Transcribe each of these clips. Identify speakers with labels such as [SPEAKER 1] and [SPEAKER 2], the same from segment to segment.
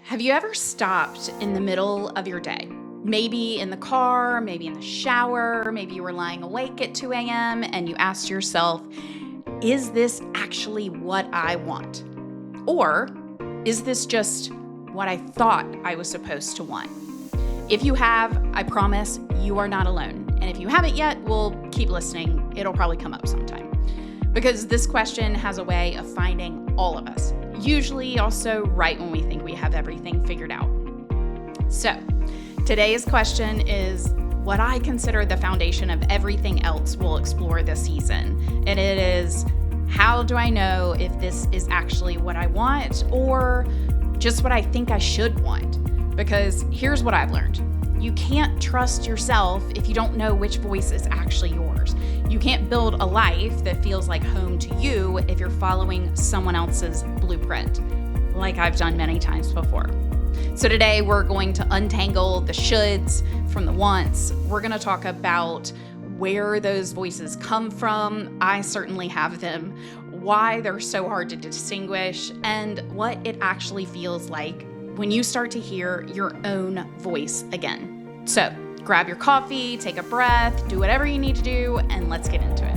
[SPEAKER 1] Have you ever stopped in the middle of your day? Maybe in the car, maybe in the shower, maybe you were lying awake at 2 a.m. and you asked yourself, is this actually what I want? Or is this just what I thought I was supposed to want? If you have, I promise you are not alone. And if you haven't yet, well, keep listening. It'll probably come up sometime. Because this question has a way of finding all of us, usually also right when we think we have everything figured out. So, today's question is what I consider the foundation of everything else we'll explore this season. And it is, how do I know if this is actually what I want or just what I think I should want? Because here's what I've learned. You can't trust yourself if you don't know which voice is actually yours. You can't build a life that feels like home to you if you're following someone else's blueprint, like I've done many times before. So today we're going to untangle the shoulds from the wants. We're going to talk about where those voices come from. I certainly have them, why they're so hard to distinguish, and what it actually feels like when you start to hear your own voice again. So grab your coffee, take a breath, do whatever you need to do, and let's get into it.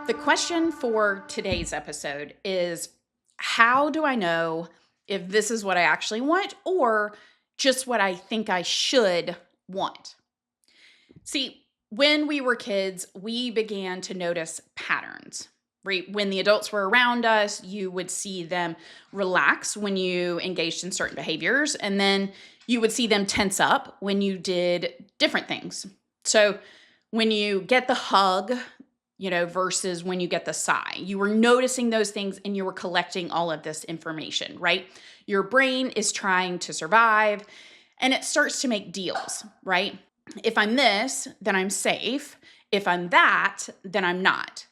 [SPEAKER 1] The question for today's episode is, how do I know if this is what I actually want or just what I think I should want? See, when we were kids, we began to notice patterns, right? When the adults were around us, you would see them relax when you engaged in certain behaviors, and then you would see them tense up when you did different things. So when you get the hug, versus when you get the sigh. You were noticing those things and you were collecting all of this information, right? Your brain is trying to survive and it starts to make deals, right? If I'm this, then I'm safe. If I'm that, then I'm not,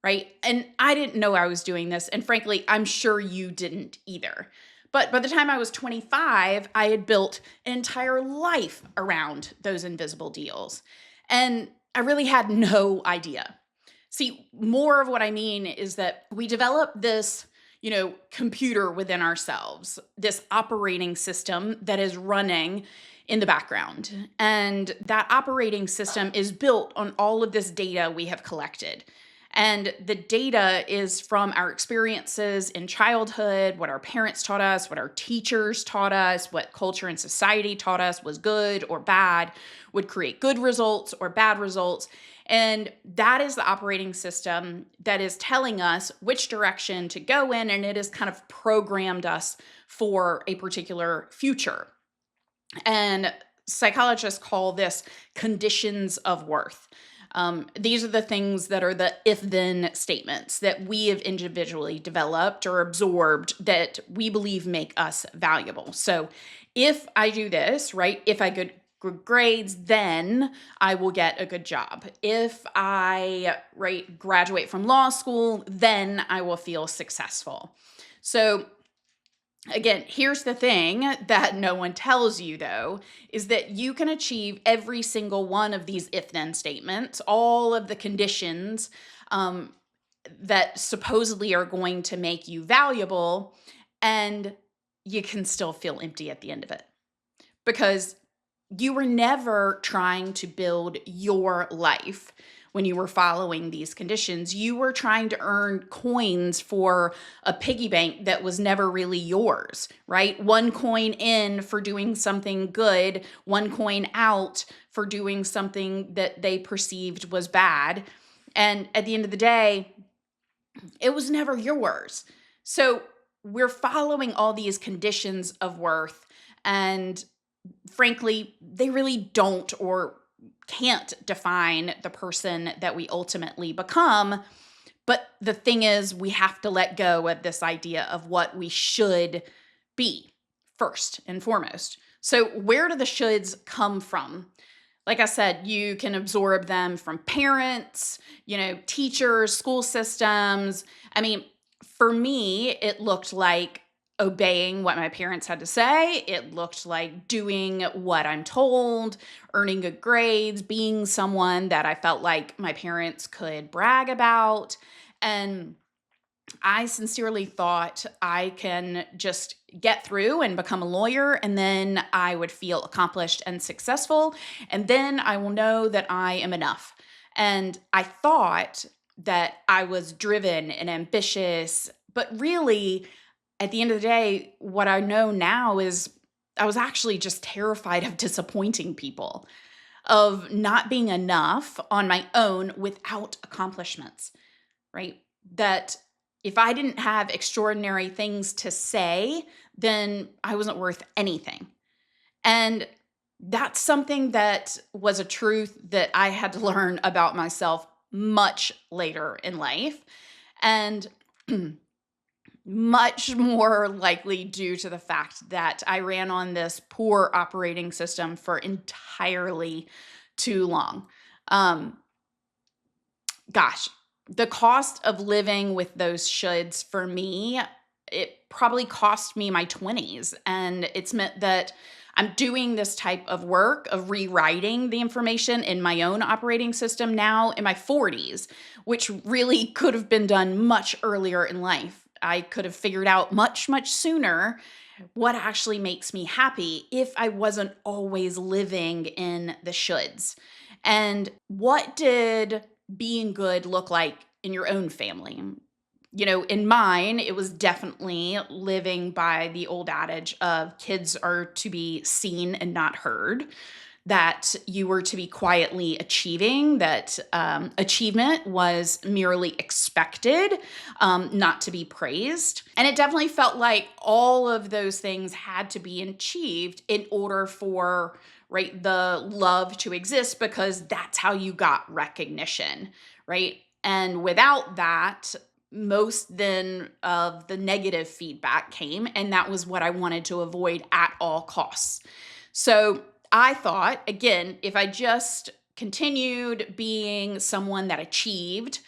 [SPEAKER 1] right? And I didn't know I was doing this. And frankly, I'm sure you didn't either. But by the time I was 25, I had built an entire life around those invisible deals. And I really had no idea. See, more of what I mean is that we develop this, computer within ourselves, this operating system that is running in the background. And that operating system is built on all of this data we have collected. And the data is from our experiences in childhood, what our parents taught us, what our teachers taught us, what culture and society taught us was good or bad, would create good results or bad results. And that is the operating system that is telling us which direction to go in, and it has kind of programmed us for a particular future. And psychologists call this conditions of worth. These are the things that are the if-then statements that we have individually developed or absorbed that we believe make us valuable. So if I do this, right, if I get good grades, then I will get a good job. If I graduate from law school, then I will feel successful. So again, here's the thing that no one tells you, though, is that you can achieve every single one of these if-then statements, all of the conditions that supposedly are going to make you valuable, and you can still feel empty at the end of it. Because you were never trying to build your life when you were following these conditions. You were trying to earn coins for a piggy bank that was never really yours, right? One coin in for doing something good, one coin out for doing something that they perceived was bad. And at the end of the day, it was never yours. So we're following all these conditions of worth, and frankly, they really don't or can't define the person that we ultimately become. But the thing is, we have to let go of this idea of what we should be first and foremost. So where do the shoulds come from? Like I said, you can absorb them from parents, teachers, school systems. I mean, for me, it looked like obeying what my parents had to say. It looked like doing what I'm told, earning good grades, being someone that I felt like my parents could brag about. And I sincerely thought I can just get through and become a lawyer, and then I would feel accomplished and successful, and then I will know that I am enough. And I thought that I was driven and ambitious, but really, at the end of the day, what I know now is I was actually just terrified of disappointing people, of not being enough on my own without accomplishments, right? That if I didn't have extraordinary things to say, then I wasn't worth anything. And that's something that was a truth that I had to learn about myself much later in life. And much more likely due to the fact that I ran on this poor operating system for entirely too long. Um, Gosh, the cost of living with those shoulds for me, it probably cost me my 20s. And it's meant that I'm doing this type of work of rewriting the information in my own operating system now in my 40s, which really could have been done much earlier in life. I could have figured out much, much sooner what actually makes me happy if I wasn't always living in the shoulds. And what did being good look like in your own family? In mine, it was definitely living by the old adage of kids are to be seen and not heard, that you were to be quietly achieving, that achievement was merely expected, not to be praised. And it definitely felt like all of those things had to be achieved in order for, right, the love to exist, because that's how you got recognition, right? And without that, most then of the negative feedback came, and that was what I wanted to avoid at all costs. So I thought, again, if I just continued being someone that achieved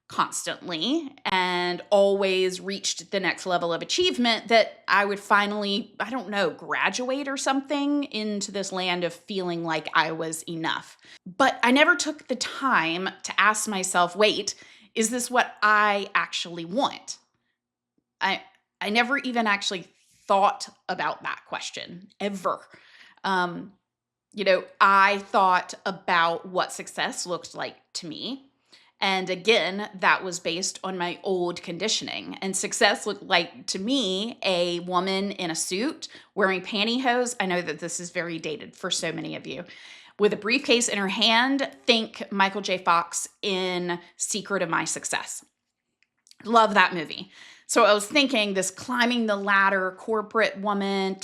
[SPEAKER 1] constantly and always reached the next level of achievement, that I would finally, I don't know, graduate or something into this land of feeling like I was enough. But I never took the time to ask myself, wait, is this what I actually want? I I never even actually thought about that question ever. Um, I thought about what success looked like to me. And again, that was based on my old conditioning. And success looked like to me a woman in a suit wearing pantyhose. I know that this is very dated for so many of you. With a briefcase in her hand, think Michael J. Fox in Secret of My Success. Love that movie. So I was thinking this climbing the ladder, corporate woman,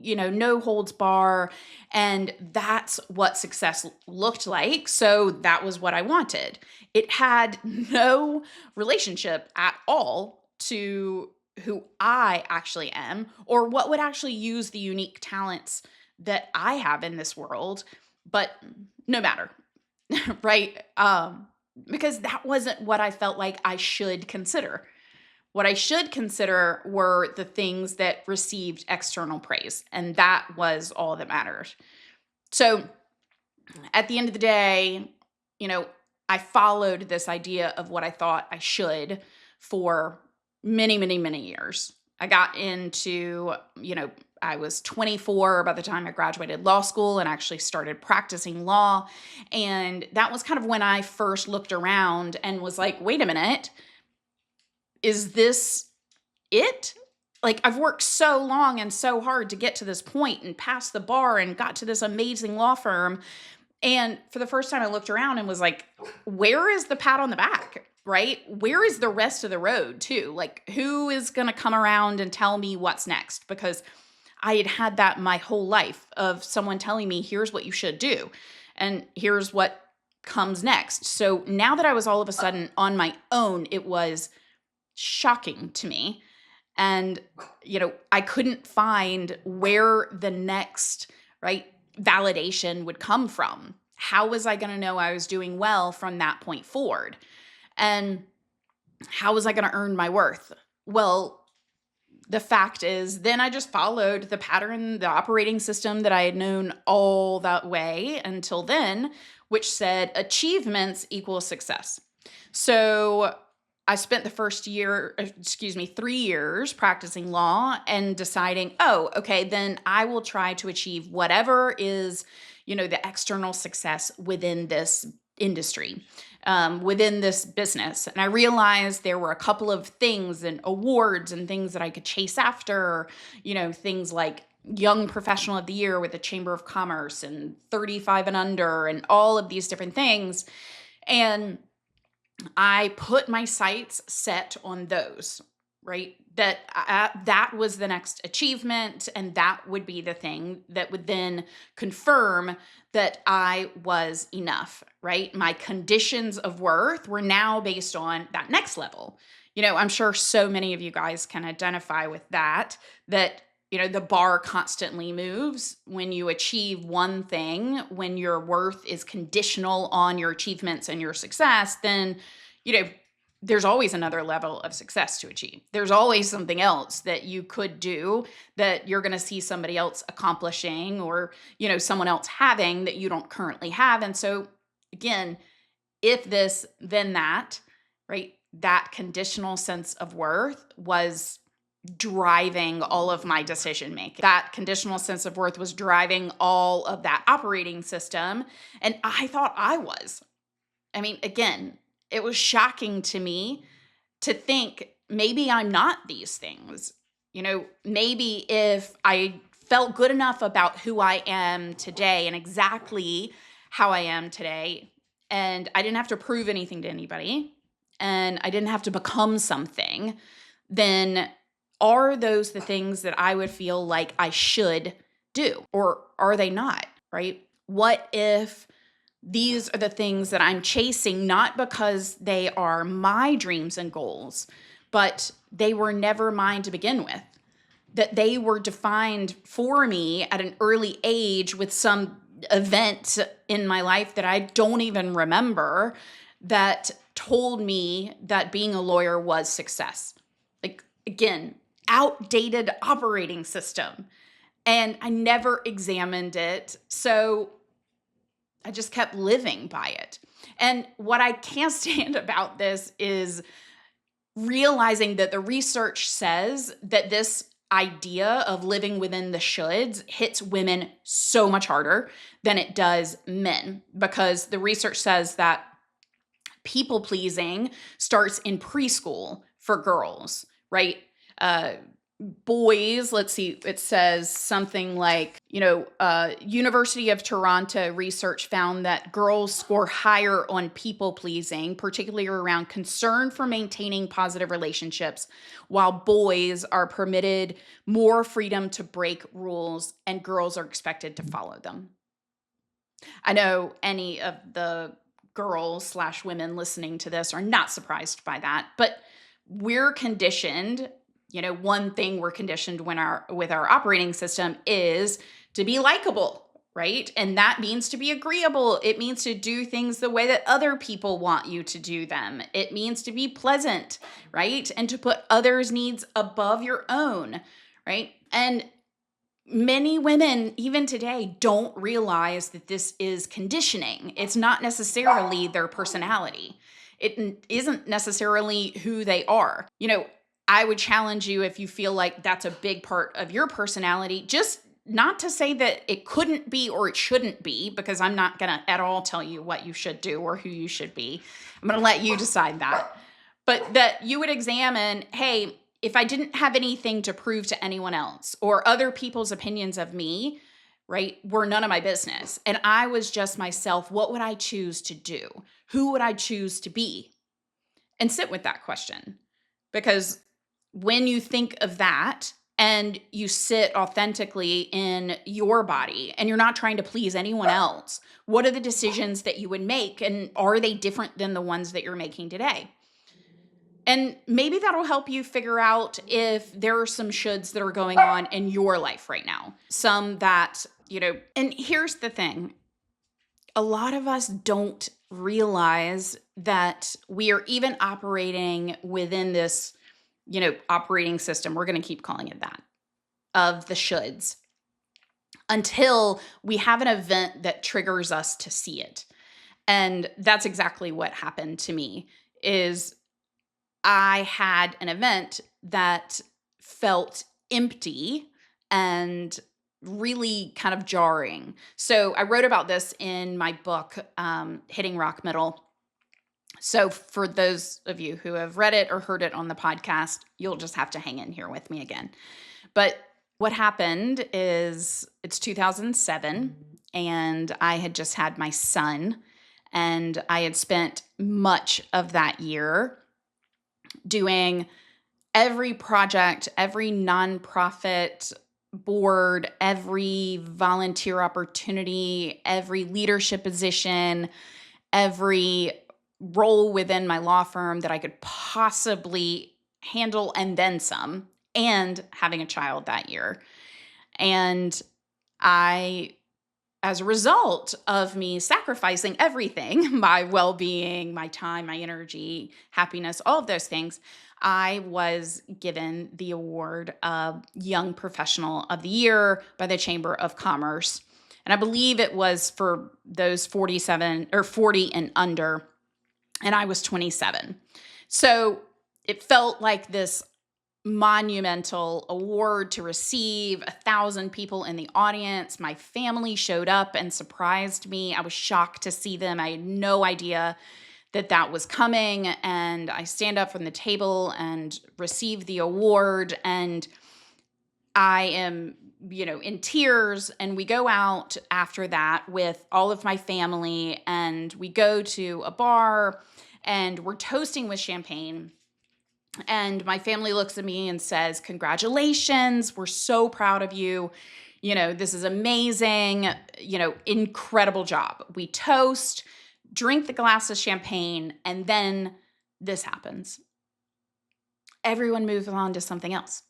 [SPEAKER 1] no holds bar. And that's what success looked like. So that was what I wanted. It had no relationship at all to who I actually am or what would actually use the unique talents that I have in this world. But no matter, right? Because that wasn't what I felt like I should consider. What I should consider were the things that received external praise, and that was all that mattered. So at the end of the day, you know, I followed this idea of what I thought I should for many, many, many years. I got into, I was 24 by the time I graduated law school and actually started practicing law. And that was kind of when I first looked around and was like, wait a minute, is this it? Like, I've worked so long and so hard to get to this point and pass the bar and got to this amazing law firm. And for the first time, I looked around and was like, where is the pat on the back? Right? Where is the rest of the road, too? Like, who is going to come around and tell me what's next? Because I had had that my whole life of someone telling me, here's what you should do. And here's what comes next. So now that I was all of a sudden on my own, it was shocking to me. And, I couldn't find where the next, right, validation would come from. how was I going to know I was doing well from that point forward? And how was I going to earn my worth? Well, the fact is, then I just followed the pattern, the operating system that I had known all that way until then, which said achievements equal success. So I spent the first 3 years practicing law and deciding, oh, okay, then I will try to achieve whatever is, the external success within this industry, within this business. And I realized there were a couple of things and awards and things that I could chase after, things like Young Professional of the Year with the Chamber of Commerce and 35 and under and all of these different things. And I put my sights set on those, right? That was the next achievement, and that would be the thing that would then confirm that I was enough, right? My conditions of worth were now based on that next level. I'm sure so many of you guys can identify with that the bar constantly moves when you achieve one thing. When your worth is conditional on your achievements and your success, then, there's always another level of success to achieve. There's always something else that you could do that you're going to see somebody else accomplishing or, someone else having that you don't currently have. And so again, if this, then that, right? That conditional sense of worth was driving all of my decision making. That conditional sense of worth was driving all of that operating system. And I thought I was. Again, it was shocking to me to think maybe I'm not these things. Maybe if I felt good enough about who I am today and exactly how I am today, and I didn't have to prove anything to anybody, and I didn't have to become something, then are those the things that I would feel like I should do? Or are they not, right? What if these are the things that I'm chasing, not because they are my dreams and goals, but they were never mine to begin with? That they were defined for me at an early age with some event in my life that I don't even remember that told me that being a lawyer was success. Like, again, outdated operating system. And I never examined it. So I just kept living by it. And what I can't stand about this is realizing that the research says that this idea of living within the shoulds hits women so much harder than it does men, because the research says that people pleasing starts in preschool for girls, right? Boys, let's see, it says something like, University of Toronto research found that girls score higher on people pleasing, particularly around concern for maintaining positive relationships, while boys are permitted more freedom to break rules and girls are expected to follow them. I know any of the girls/women listening to this are not surprised by that, but we're conditioned. One thing we're conditioned with our operating system is to be likable, right? And that means to be agreeable. It means to do things the way that other people want you to do them. It means to be pleasant, right? And to put others' needs above your own, right? And many women, even today, don't realize that this is conditioning. It's not necessarily their personality. It isn't necessarily who they are. I would challenge you, if you feel like that's a big part of your personality, just not to say that it couldn't be or it shouldn't be, because I'm not going to at all tell you what you should do or who you should be. I'm going to let you decide that. But that you would examine, hey, if I didn't have anything to prove to anyone else, or other people's opinions of me, right, were none of my business, and I was just myself, what would I choose to do? Who would I choose to be? And sit with that question. Because when you think of that and you sit authentically in your body and you're not trying to please anyone else, what are the decisions that you would make? And are they different than the ones that you're making today? And maybe that'll help you figure out if there are some shoulds that are going on in your life right now. Some that, and here's the thing. a lot of us don't realize that we are even operating within this, operating system. We're going to keep calling it that, of the shoulds until we have an event that triggers us to see it. And that's exactly what happened to me is I had an event that felt empty and really kind of jarring. So I wrote about this in my book, Hitting Rock Middle. So for those of you who have read it or heard it on the podcast, you'll just have to hang in here with me again. But what happened is it's 2007 and I had just had my son, and I had spent much of that year doing every project, every nonprofit board, every volunteer opportunity, every leadership position, every role within my law firm that I could possibly handle and then some, and having a child that year. And I, as a result of me sacrificing everything, my well-being, my time, my energy, happiness, all of those things, I was given the award of Young Professional of the Year by the Chamber of Commerce. And I believe it was for those 47 or 40 and under, and I was 27. So it felt like this monumental award to receive. 1,000 people in the audience. My family showed up and surprised me. I was shocked to see them. I had no idea that was coming. And I stand up from the table and receive the award. And I am, in tears. And we go out after that with all of my family. And we go to a bar and we're toasting with champagne. And my family looks at me and says, "Congratulations. We're so proud of you. This is amazing. Incredible job." We toast, drink the glass of champagne, and then this happens. Everyone moves on to something else.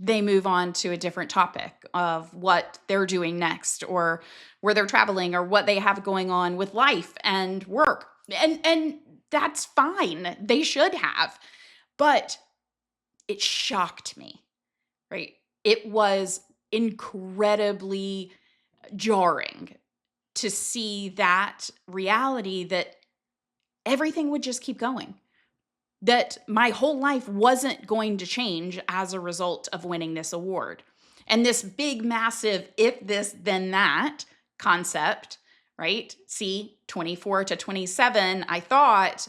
[SPEAKER 1] They move on to a different topic of what they're doing next, or where they're traveling, or what they have going on with life and work. And that's fine. They should have. But it shocked me, right? It was incredibly jarring to see that reality that everything would just keep going, that my whole life wasn't going to change as a result of winning this award. And this big, massive, if this, then that concept, right? See, 24 to 27, I thought,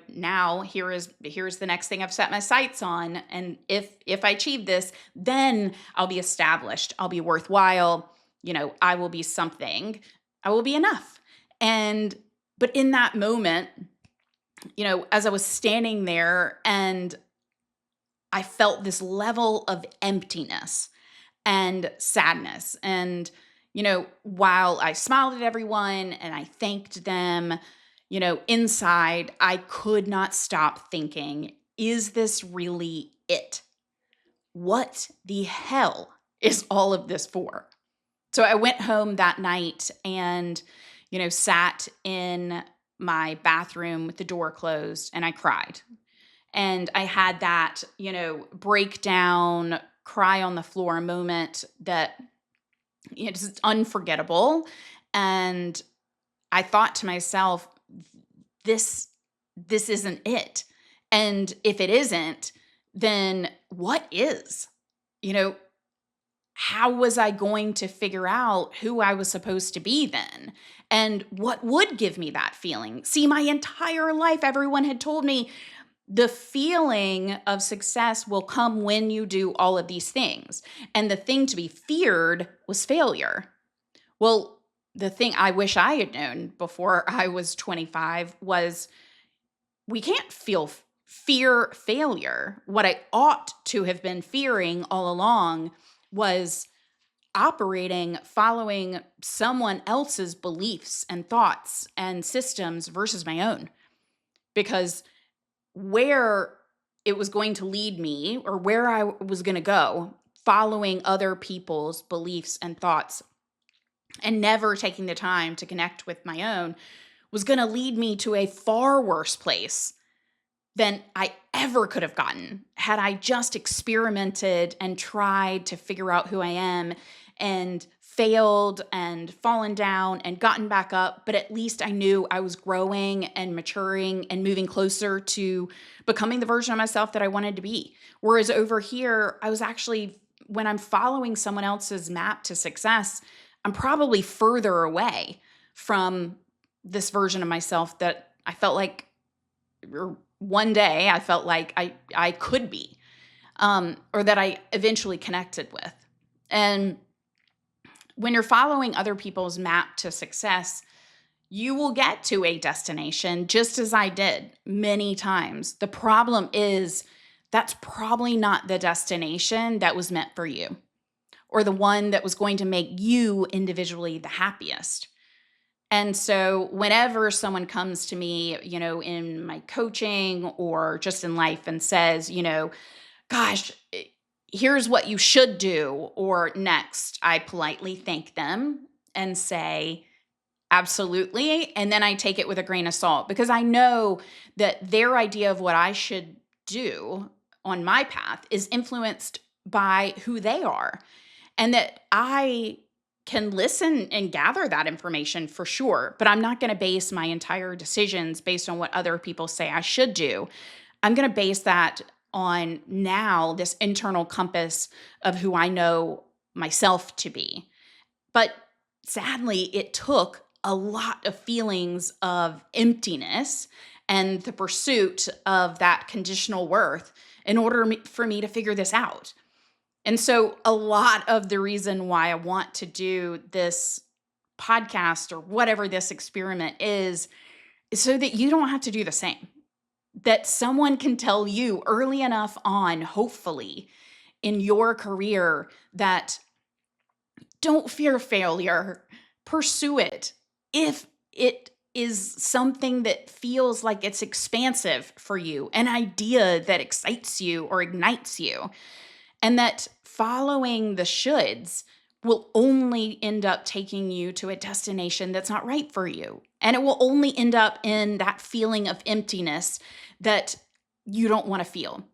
[SPEAKER 1] now here's the next thing I've set my sights on. And if I achieve this, then I'll be established. I'll be worthwhile. I will be something. I will be enough. But in that moment, as I was standing there and I felt this level of emptiness and sadness. And, while I smiled at everyone and I thanked them, inside, I could not stop thinking, is this really it? What the hell is all of this for? So I went home that night and, sat in my bathroom with the door closed and I cried. And I had that, breakdown, cry on the floor moment that it's unforgettable. And I thought to myself, this isn't it. And if it isn't, then what is? How was I going to figure out who I was supposed to be then? And what would give me that feeling? See, my entire life, everyone had told me the feeling of success will come when you do all of these things. And the thing to be feared was failure. Well, the thing I wish I had known before I was 25 was we can't fear failure. What I ought to have been fearing all along was operating, following someone else's beliefs and thoughts and systems versus my own. Because where it was going to lead me or where I was going to go, following other people's beliefs and thoughts and never taking the time to connect with my own was going to lead me to a far worse place than I ever could have gotten had I just experimented and tried to figure out who I am and failed and fallen down and gotten back up. But at least I knew I was growing and maturing and moving closer to becoming the version of myself that I wanted to be. Whereas over here, I was actually, when I'm following someone else's map to success, I'm probably further away from this version of myself that I felt like, or one day I felt like I could be, or that I eventually connected with. And when you're following other people's map to success, you will get to a destination just as I did many times. The problem is that's probably not the destination that was meant for you or the one that was going to make you individually the happiest. And so whenever someone comes to me, in my coaching or just in life and says, gosh, here's what you should do, or next, I politely thank them and say, absolutely. And then I take it with a grain of salt because I know that their idea of what I should do on my path is influenced by who they are, and that I can listen and gather that information for sure, but I'm not going to base my entire decisions based on what other people say I should do. I'm going to base that on now this internal compass of who I know myself to be. But sadly, it took a lot of feelings of emptiness and the pursuit of that conditional worth in order for me to figure this out. And so a lot of the reason why I want to do this podcast or whatever this experiment is so that you don't have to do the same. That someone can tell you early enough on, hopefully, in your career that don't fear failure, pursue it. If it is something that feels like it's expansive for you, an idea that excites you or ignites you, and that following the shoulds will only end up taking you to a destination that's not right for you. And it will only end up in that feeling of emptiness that you don't want to feel.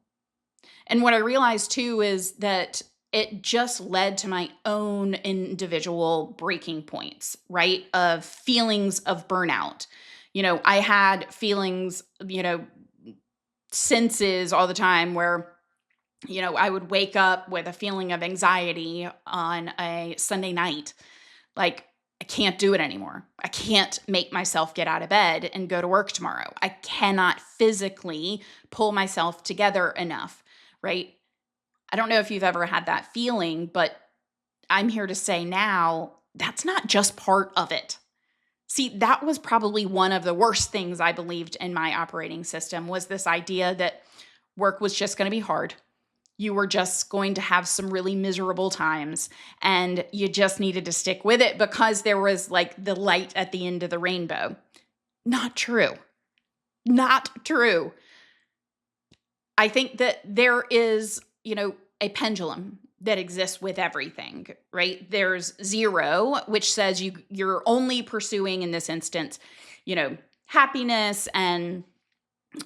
[SPEAKER 1] And what I realized too is that it just led to my own individual breaking points, right? Of feelings of burnout. I had feelings, senses all the time where I would wake up with a feeling of anxiety on a Sunday night. Like, I can't do it anymore. I can't make myself get out of bed and go to work tomorrow. I cannot physically pull myself together enough, right? I don't know if you've ever had that feeling, but I'm here to say now that's not just part of it. See, that was probably one of the worst things I believed in my operating system was this idea that work was just going to be hard. You were just going to have some really miserable times and you just needed to stick with it because there was like the light at the end of the rainbow. Not true. Not true. I think that there is, a pendulum that exists with everything, right? There's 0, which says you're only pursuing in this instance, happiness and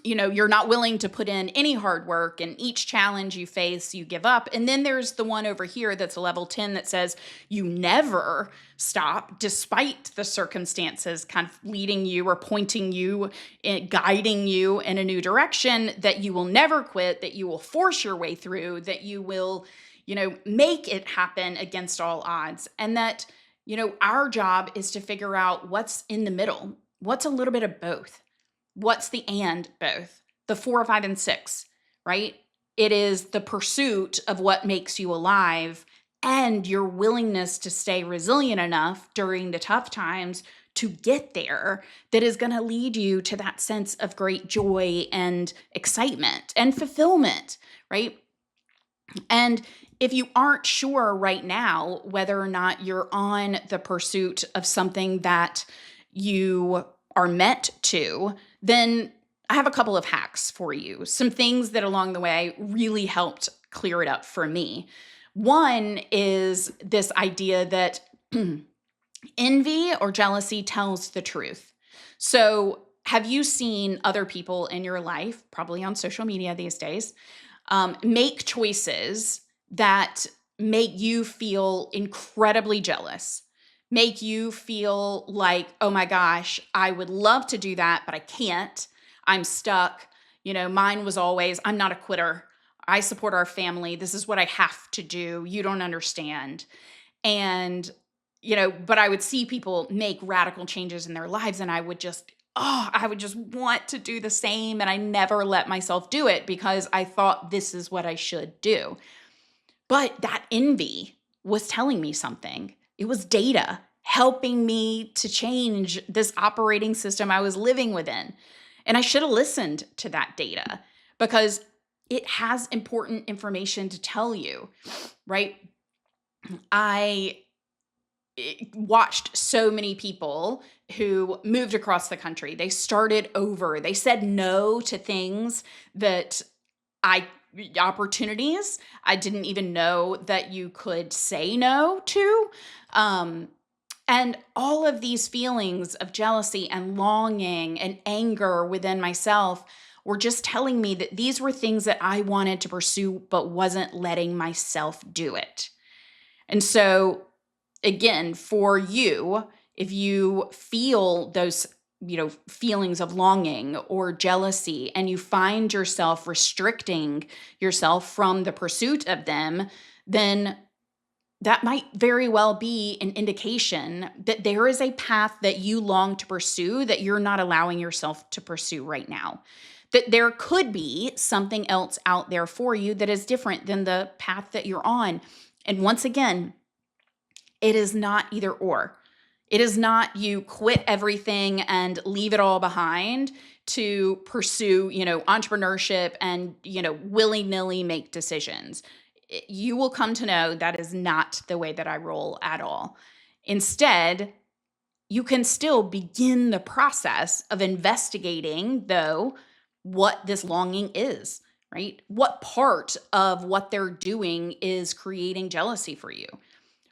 [SPEAKER 1] you're not willing to put in any hard work, and each challenge you face, you give up. And then there's the one over here that's a level 10 that says you never stop despite the circumstances kind of leading you or pointing you, guiding you in a new direction, that you will never quit, that you will force your way through, that you will, make it happen against all odds. And that, our job is to figure out what's in the middle, what's a little bit of both. What's the and both? The 4, 5, and 6, right? It is the pursuit of what makes you alive and your willingness to stay resilient enough during the tough times to get there that is going to lead you to that sense of great joy and excitement and fulfillment, right? And if you aren't sure right now whether or not you're on the pursuit of something that you are meant to, then I have a couple of hacks for you. Some things that along the way really helped clear it up for me. One is this idea that Envy or jealousy tells the truth. So, have you seen other people in your life, probably on social media these days, make choices that make you feel incredibly jealous, make you feel like, oh my gosh, I would love to do that, but I can't. I'm stuck. Mine was always, I'm not a quitter. I support our family. This is what I have to do. You don't understand. And, but I would see people make radical changes in their lives and I would just want to do the same. And I never let myself do it because I thought this is what I should do. But that envy was telling me something. It was data helping me to change this operating system I was living within. And I should have listened to that data because it has important information to tell you, right? I watched so many people who moved across the country. They started over. They said no to things that opportunities I didn't even know that you could say no to. And all of these feelings of jealousy and longing and anger within myself were just telling me that these were things that I wanted to pursue, but wasn't letting myself do it. And so, again, for you, if you feel those, feelings of longing or jealousy, and you find yourself restricting yourself from the pursuit of them, then that might very well be an indication that there is a path that you long to pursue that you're not allowing yourself to pursue right now. That there could be something else out there for you that is different than the path that you're on. And once again, it is not either or. It is not you quit everything and leave it all behind to pursue, entrepreneurship and, willy-nilly make decisions. You will come to know that is not the way that I roll at all. Instead, you can still begin the process of investigating, though, what this longing is, right? What part of what they're doing is creating jealousy for you?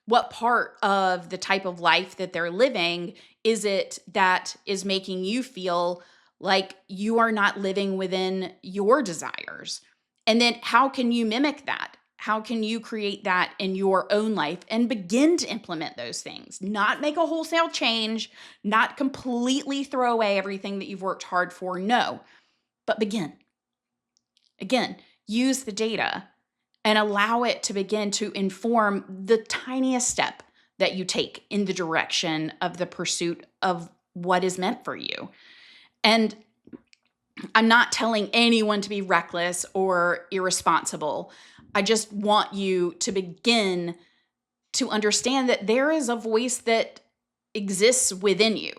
[SPEAKER 1] What part of the type of life that they're living is it that is making you feel like you are not living within your desires? And then how can you mimic that? How can you create that in your own life and begin to implement those things? Not make a wholesale change, not completely throw away everything that you've worked hard for. No, but begin. Again, use the data and allow it to begin to inform the tiniest step that you take in the direction of the pursuit of what is meant for you. And I'm not telling anyone to be reckless or irresponsible. I just want you to begin to understand that there is a voice that exists within you,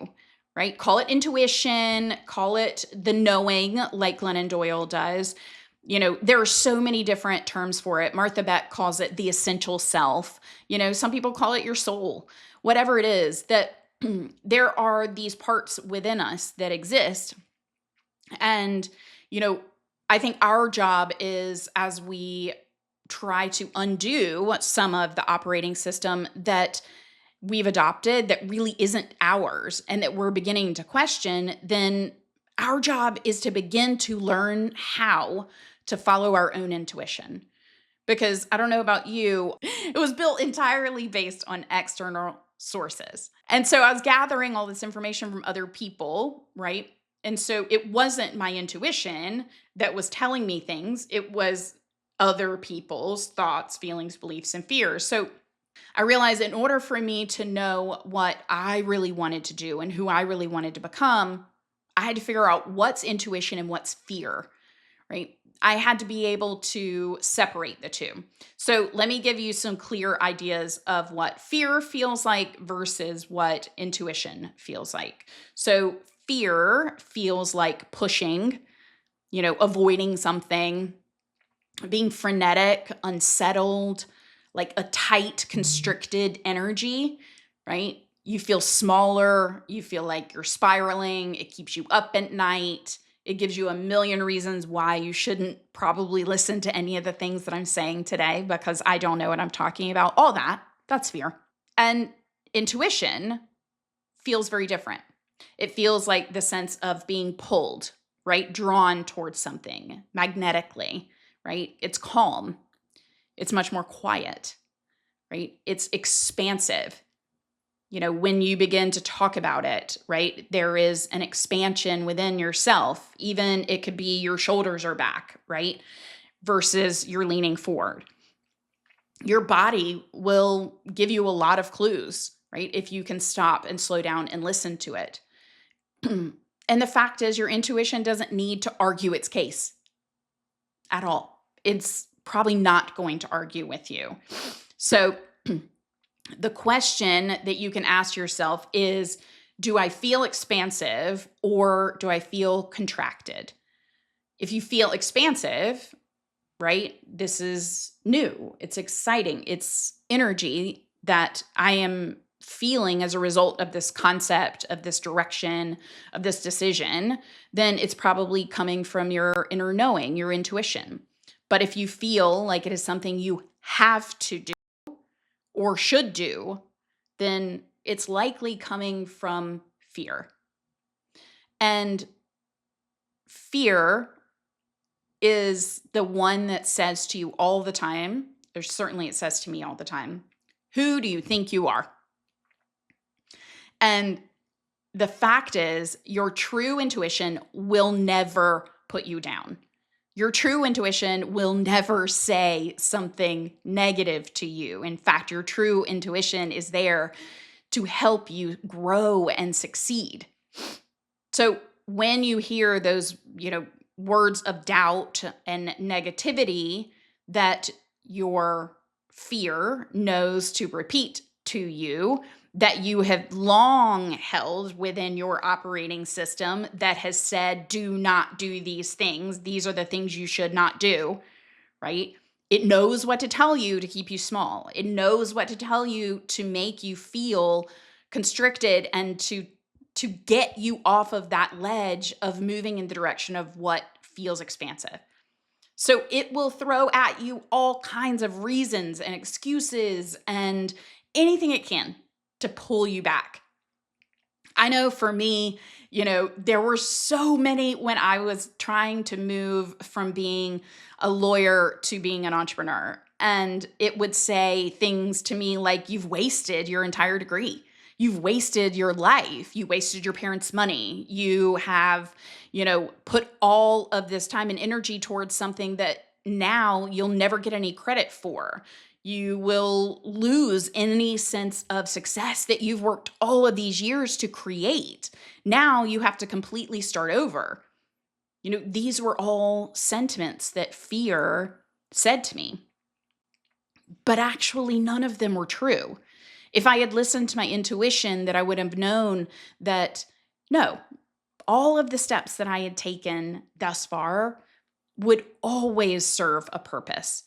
[SPEAKER 1] right? Call it intuition, call it the knowing, like Glennon Doyle does. There are so many different terms for it. Martha Beck calls it the essential self. Some people call it your soul. Whatever it is, that there are these parts within us that exist. And, I think our job is, as we try to undo some of the operating system that we've adopted that really isn't ours and that we're beginning to question, then our job is to begin to learn how to follow our own intuition. Because I don't know about you, it was built entirely based on external sources. And so I was gathering all this information from other people, right? And so it wasn't my intuition that was telling me things. It was other people's thoughts, feelings, beliefs, and fears. So I realized in order for me to know what I really wanted to do and who I really wanted to become, I had to figure out what's intuition and what's fear, right? I had to be able to separate the two. So let me give you some clear ideas of what fear feels like versus what intuition feels like. So fear feels like pushing, avoiding something, being frenetic, unsettled, like a tight, constricted energy, right? You feel smaller. You feel like you're spiraling. It keeps you up at night. It gives you a million reasons why you shouldn't probably listen to any of the things that I'm saying today because I don't know what I'm talking about. All that's fear. And intuition feels very different. It feels like the sense of being pulled, right? Drawn towards something magnetically, right? It's calm. It's much more quiet, right? It's expansive. When you begin to talk about it, right, there is an expansion within yourself. Even it could be your shoulders are back, right? Versus you're leaning forward. Your body will give you a lot of clues, right? If you can stop and slow down and listen to it. And the fact is, your intuition doesn't need to argue its case at all. It's probably not going to argue with you. So the question that you can ask yourself is, do I feel expansive or do I feel contracted? If you feel expansive, right, this is new. It's exciting. It's energy that I am feeling as a result of this concept, of this direction, of this decision, then it's probably coming from your inner knowing, your intuition. But if you feel like it is something you have to do or should do, then it's likely coming from fear. And fear is the one that says to you all the time, or certainly it says to me all the time, who do you think you are? And the fact is, your true intuition will never put you down. Your true intuition will never say something negative to you. In fact, your true intuition is there to help you grow and succeed. So when you hear those, words of doubt and negativity that your fear knows to repeat to you, that you have long held within your operating system that has said, do not do these things. These are the things you should not do, right? It knows what to tell you to keep you small. It knows what to tell you to make you feel constricted and to get you off of that ledge of moving in the direction of what feels expansive. So it will throw at you all kinds of reasons and excuses and anything it can to pull you back. I know for me, there were so many when I was trying to move from being a lawyer to being an entrepreneur. And it would say things to me like, you've wasted your entire degree. You've wasted your life. You wasted your parents' money. You have, put all of this time and energy towards something that now you'll never get any credit for. You will lose any sense of success that you've worked all of these years to create. Now you have to completely start over. These were all sentiments that fear said to me. But actually, none of them were true. If I had listened to my intuition, that I would have known that, no, all of the steps that I had taken thus far would always serve a purpose.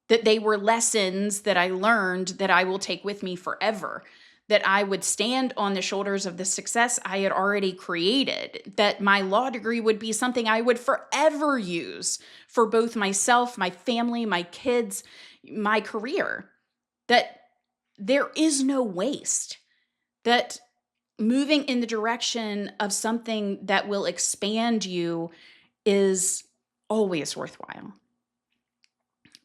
[SPEAKER 1] That they were lessons that I learned that I will take with me forever, that I would stand on the shoulders of the success I had already created, that my law degree would be something I would forever use for both myself, my family, my kids, my career, that there is no waste, that moving in the direction of something that will expand you is always worthwhile.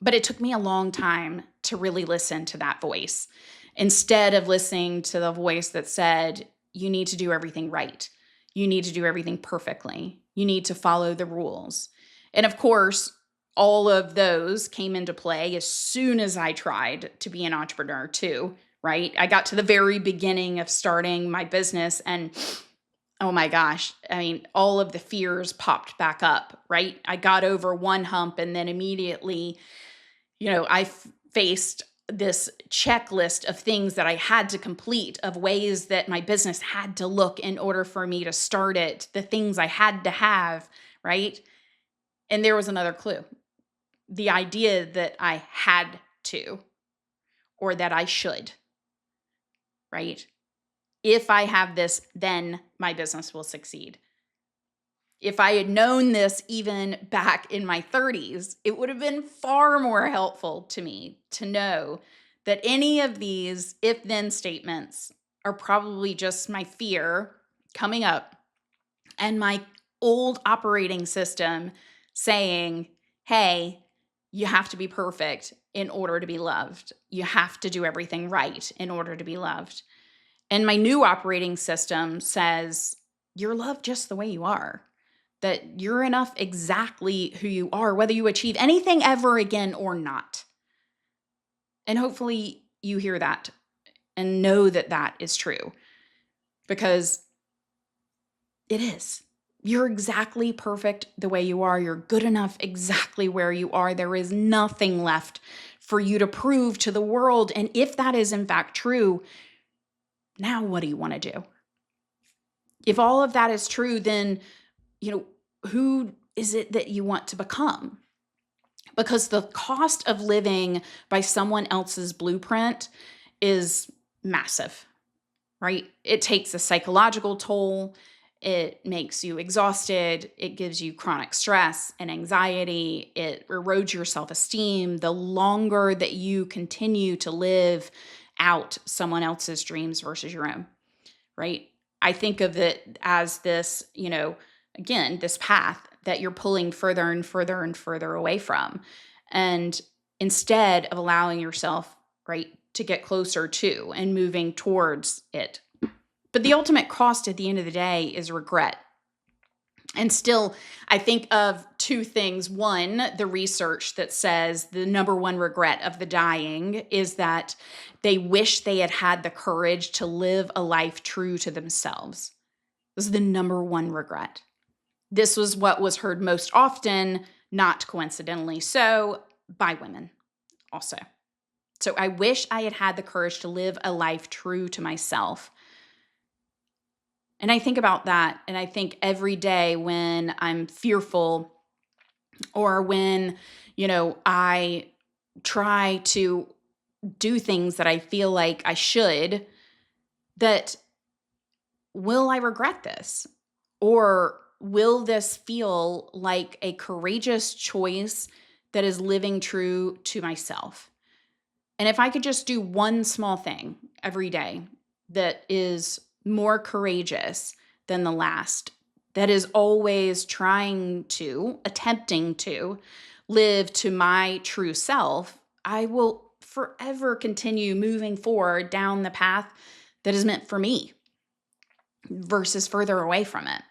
[SPEAKER 1] But it took me a long time to really listen to that voice, instead of listening to the voice that said, you need to do everything right. You need to do everything perfectly. You need to follow the rules. And of course, all of those came into play as soon as I tried to be an entrepreneur too, right? I got to the very beginning of starting my business and oh my gosh, all of the fears popped back up, right? I got over one hump and then immediately I faced this checklist of things that I had to complete, of ways that my business had to look in order for me to start it, the things I had to have, right? And there was another clue. The idea that I had to, or that I should, right? If I have this, then my business will succeed. If I had known this even back in my 30s, it would have been far more helpful to me to know that any of these if-then statements are probably just my fear coming up and my old operating system saying, hey, you have to be perfect in order to be loved. You have to do everything right in order to be loved. And my new operating system says, you're loved just the way you are, that you're enough exactly who you are, whether you achieve anything ever again or not. And hopefully you hear that and know that that is true, because it is. You're exactly perfect the way you are. You're good enough exactly where you are. There is nothing left for you to prove to the world. And if that is in fact true, now what do you want to do? If all of that is true, then, who is it that you want to become? Because the cost of living by someone else's blueprint is massive, right? It takes a psychological toll. It makes you exhausted. It gives you chronic stress and anxiety. It erodes your self-esteem the longer that you continue to live out someone else's dreams versus your own, right? I think of it as this, again, this path that you're pulling further and further and further away from. And instead of allowing yourself, right, to get closer to and moving towards it. But the ultimate cost at the end of the day is regret. And still, I think of two things. One, the research that says the number one regret of the dying is that they wish they had had the courage to live a life true to themselves. This is the number one regret. This was what was heard most often, not coincidentally so, by women also. So I wish I had had the courage to live a life true to myself. And I think about that, and I think every day when I'm fearful or when, I try to do things that I feel like I should, that will I regret this? Or will this feel like a courageous choice that is living true to myself? And if I could just do one small thing every day that is more courageous than the last, that is always attempting to live to my true self, I will forever continue moving forward down the path that is meant for me versus further away from it.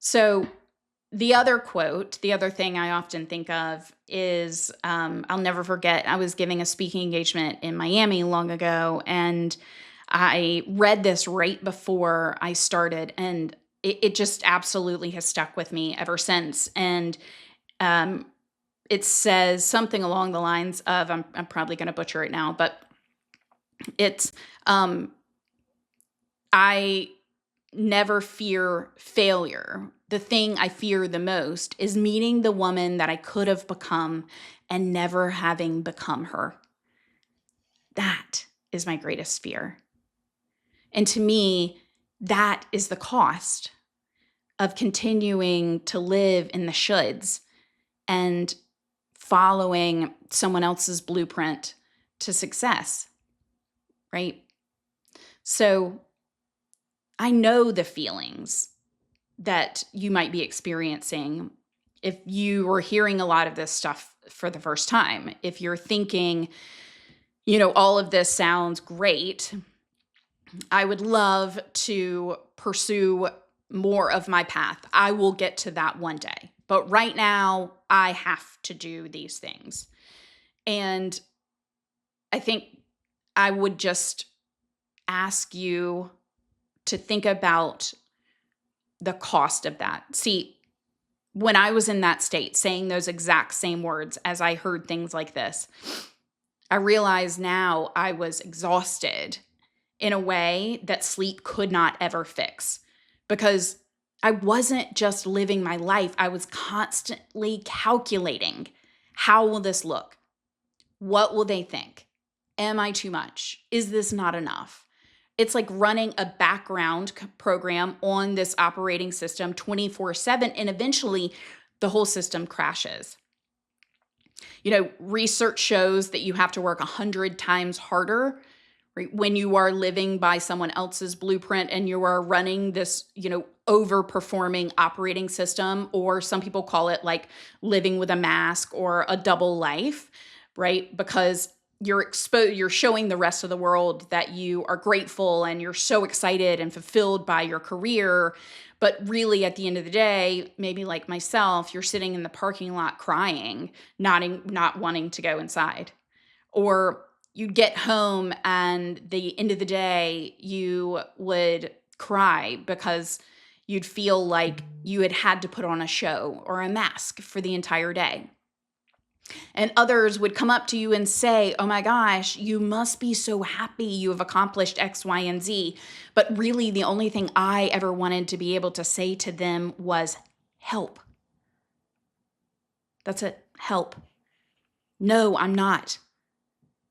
[SPEAKER 1] So the other thing I often think of is, I'll never forget, I was giving a speaking engagement in Miami long ago, and I read this right before I started, and it just absolutely has stuck with me ever since. And it says something along the lines of, I'm probably going to butcher it now, but it's, I never fear failure. The thing I fear the most is meeting the woman that I could have become and never having become her. That is my greatest fear. And to me, that is the cost of continuing to live in the shoulds and following someone else's blueprint to success, right? So I know the feelings that you might be experiencing if you are hearing a lot of this stuff for the first time. If you're thinking, all of this sounds great, I would love to pursue more of my path. I will get to that one day. But right now, I have to do these things. And I think I would just ask you to think about the cost of that. See, when I was in that state, saying those exact same words as I heard things like this, I realize now I was exhausted in a way that sleep could not ever fix, because I wasn't just living my life. I was constantly calculating, how will this look? What will they think? Am I too much? Is this not enough? It's like running a background program on this operating system 24/7, and eventually the whole system crashes. Research shows that you have to work 100 times harder, right? When you are living by someone else's blueprint and you are running this, overperforming operating system, or some people call it like living with a mask or a double life, right? Because you're showing the rest of the world that you are grateful and you're so excited and fulfilled by your career. But really, at the end of the day, maybe like myself, you're sitting in the parking lot crying, not wanting to go inside. Or you'd get home and the end of the day, you would cry because you'd feel like you had to put on a show or a mask for the entire day. And others would come up to you and say, "Oh my gosh, you must be so happy you have accomplished X, Y, and Z." But really, the only thing I ever wanted to be able to say to them was, "Help." That's it. Help. No, I'm not.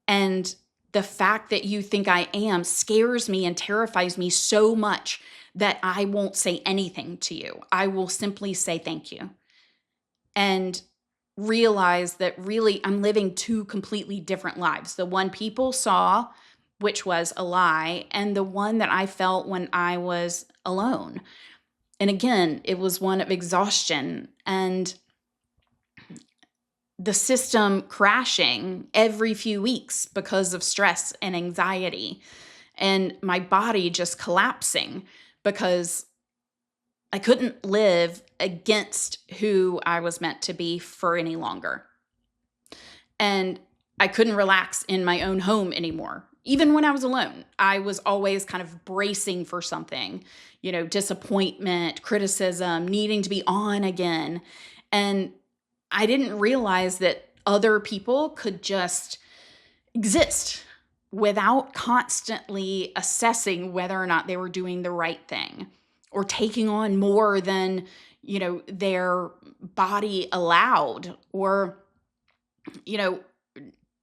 [SPEAKER 1] And the fact that you think I am scares me and terrifies me so much that I won't say anything to you. I will simply say thank you and realize that really I'm living two completely different lives. The one people saw, which was a lie, and the one that I felt when I was alone. And again, it was one of exhaustion and the system crashing every few weeks because of stress and anxiety, and my body just collapsing because I couldn't live against who I was meant to be for any longer. And I couldn't relax in my own home anymore. Even when I was alone, I was always kind of bracing for something, disappointment, criticism, needing to be on again. And I didn't realize that other people could just exist without constantly assessing whether or not they were doing the right thing or taking on more than, their body allowed, or,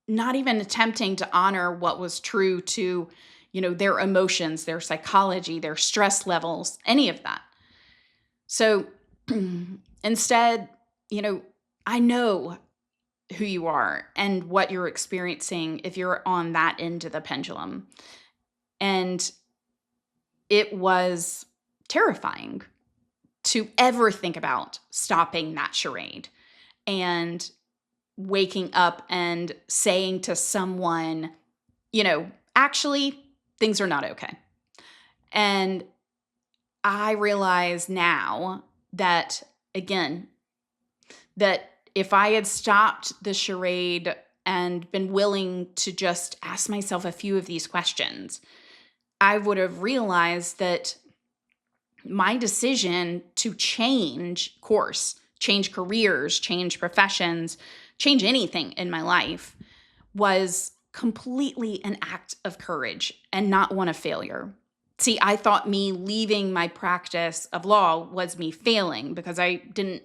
[SPEAKER 1] not even attempting to honor what was true to, their emotions, their psychology, their stress levels, any of that. So instead, I know who you are and what you're experiencing if you're on that end of the pendulum. And it was terrifying to ever think about stopping that charade and waking up and saying to someone, actually, things are not okay. And I realize now that, again, that if I had stopped the charade and been willing to just ask myself a few of these questions, I would have realized that my decision to change course, change careers, change professions, change anything in my life was completely an act of courage and not one of failure. See, I thought me leaving my practice of law was me failing because I didn't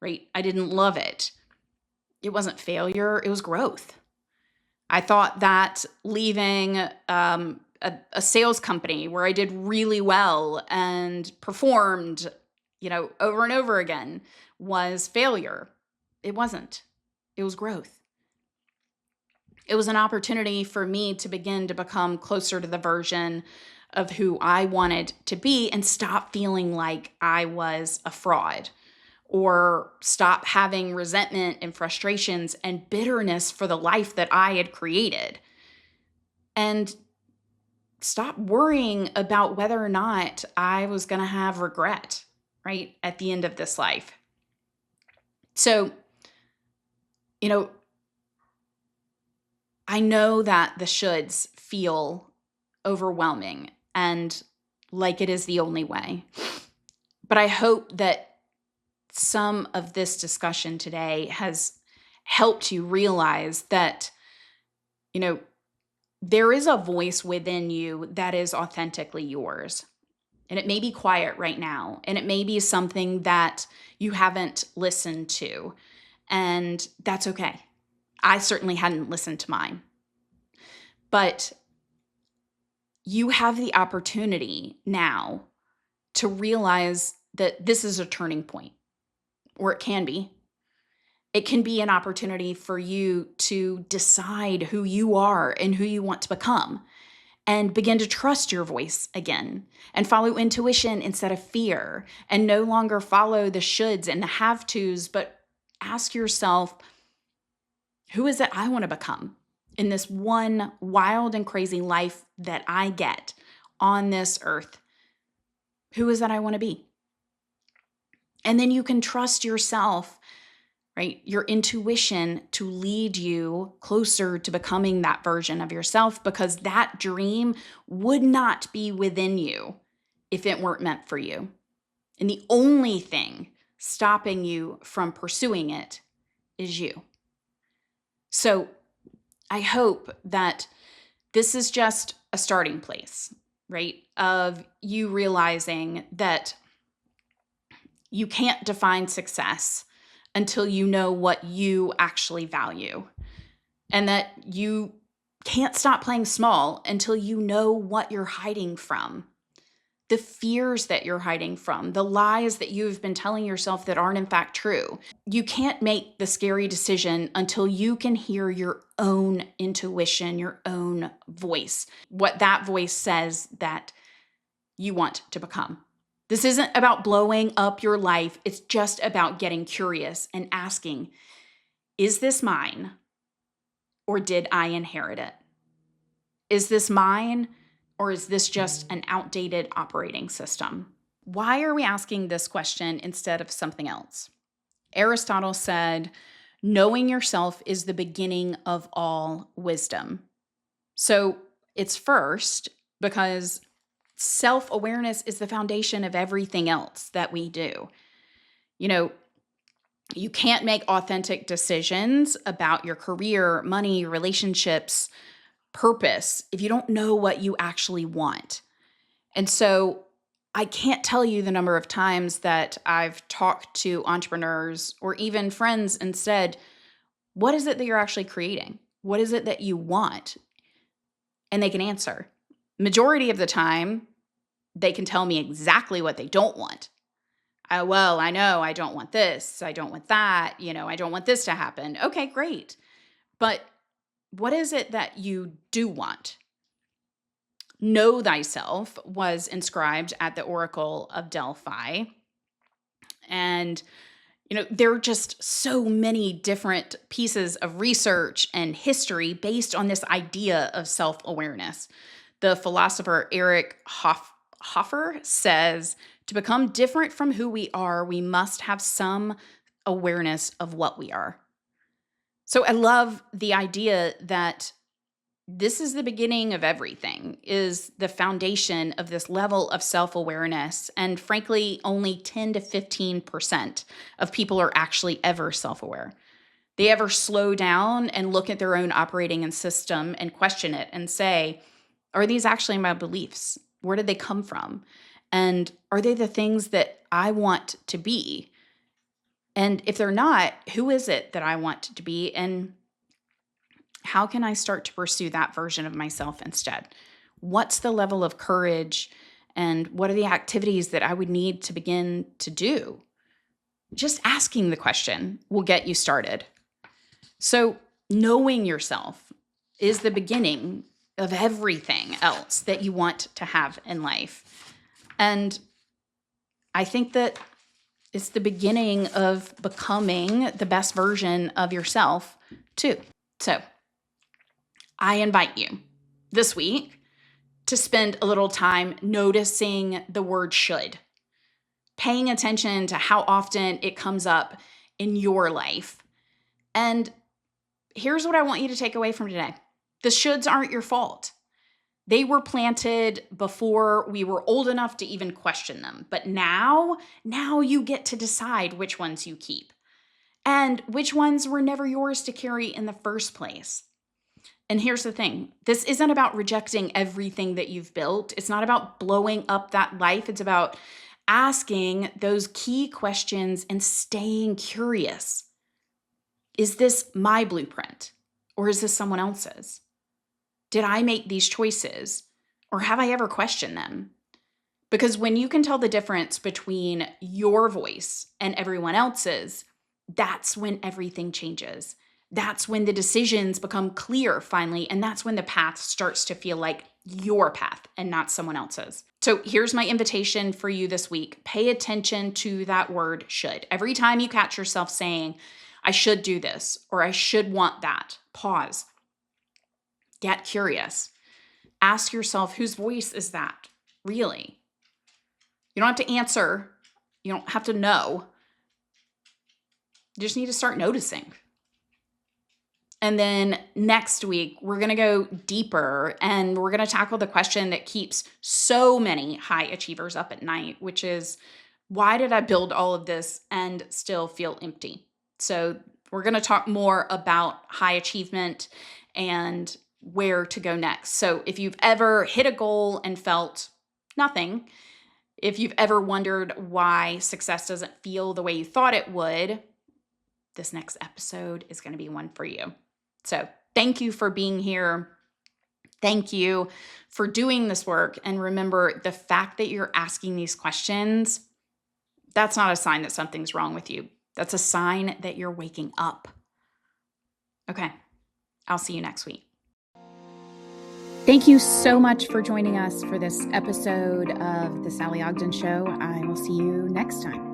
[SPEAKER 1] love it. It wasn't failure, it was growth. I thought that leaving a sales company where I did really well and performed, over and over again was failure. It wasn't. It was growth. It was an opportunity for me to begin to become closer to the version of who I wanted to be and stop feeling like I was a fraud, or stop having resentment and frustrations and bitterness for the life that I had created, and stop worrying about whether or not I was going to have regret, right, at the end of this life. So, I know that the shoulds feel overwhelming and like it is the only way. But I hope that some of this discussion today has helped you realize that, there is a voice within you that is authentically yours. And it may be quiet right now, and it may be something that you haven't listened to, and that's okay. I certainly hadn't listened to mine. But you have the opportunity now to realize that this is a turning point, or it can be. It can be an opportunity for you to decide who you are and who you want to become. and begin to trust your voice again and follow intuition instead of fear and no longer follow the shoulds and the have tos, but ask yourself, who is it I want to become in this one wild and crazy life that I get on this earth? Who is that I want to be? And then you can trust yourself, right? Your intuition to lead you closer to becoming that version of yourself, because that dream would not be within you if it weren't meant for you. And the only thing stopping you from pursuing it is you. So I hope that this is just a starting place, right? Of you realizing that you can't define success until you know what you actually value, and that you can't stop playing small until you know what you're hiding from, the fears that you're hiding from, the lies that you've been telling yourself that aren't in fact true. You can't make the scary decision until you can hear your own intuition, your own voice, what that voice says that you want to become. This isn't about blowing up your life. It's just about getting curious and asking, is this mine, or did I inherit it? Is this mine, or is this just an outdated operating system? Why are we asking this question instead of something else? Aristotle said, knowing yourself is the beginning of all wisdom. So it's first because self-awareness is the foundation of everything else that we do. You can't make authentic decisions about your career, money, relationships, purpose if you don't know what you actually want. And so I can't tell you the number of times that I've talked to entrepreneurs or even friends and said, what is it that you're actually creating? What is it that you want? And they can answer. Majority of the time, they can tell me exactly what they don't want. I know I don't want this. I don't want that. I don't want this to happen. Okay, great. But what is it that you do want? Know thyself was inscribed at the Oracle of Delphi. And, there are just so many different pieces of research and history based on this idea of self-awareness. The philosopher Eric Hoffer says, to become different from who we are, we must have some awareness of what we are. So I love the idea that this is the beginning of everything, is the foundation of this level of self-awareness. And frankly, only 10 to 15% of people are actually ever self-aware. They ever slow down and look at their own operating system and question it and say, are these actually my beliefs? Where did they come from? And are they the things that I want to be? And if they're not, who is it that I want to be? And how can I start to pursue that version of myself instead? What's the level of courage, and what are the activities that I would need to begin to do? Just asking the question will get you started. So knowing yourself is the beginning of everything else that you want to have in life. And I think that it's the beginning of becoming the best version of yourself too. So I invite you this week to spend a little time noticing the word should, paying attention to how often it comes up in your life. And here's what I want you to take away from today. The shoulds aren't your fault. They were planted before we were old enough to even question them. But now you get to decide which ones you keep and which ones were never yours to carry in the first place. And here's the thing. This isn't about rejecting everything that you've built. It's not about blowing up that life. It's about asking those key questions and staying curious. Is this my blueprint, or is this someone else's? Did I make these choices, or have I ever questioned them? Because when you can tell the difference between your voice and everyone else's, that's when everything changes. That's when the decisions become clear finally, and that's when the path starts to feel like your path and not someone else's. So here's my invitation for you this week. Pay attention to that word should. Every time you catch yourself saying, I should do this, or I should want that, pause. Get curious. Ask yourself, whose voice is that really? You don't have to answer. You don't have to know. You just need to start noticing. And then next week, we're going to go deeper and we're going to tackle the question that keeps so many high achievers up at night, which is, why did I build all of this and still feel empty? So we're going to talk more about high achievement and where to go next. So if you've ever hit a goal and felt nothing, if you've ever wondered why success doesn't feel the way you thought it would, this next episode is going to be one for you. So thank you for being here. Thank you for doing this work. And remember, the fact that you're asking these questions, that's not a sign that something's wrong with you. That's a sign that you're waking up. Okay, I'll see you next week. Thank you so much for joining us for this episode of The Sallie Ogden Show. I will see you next time.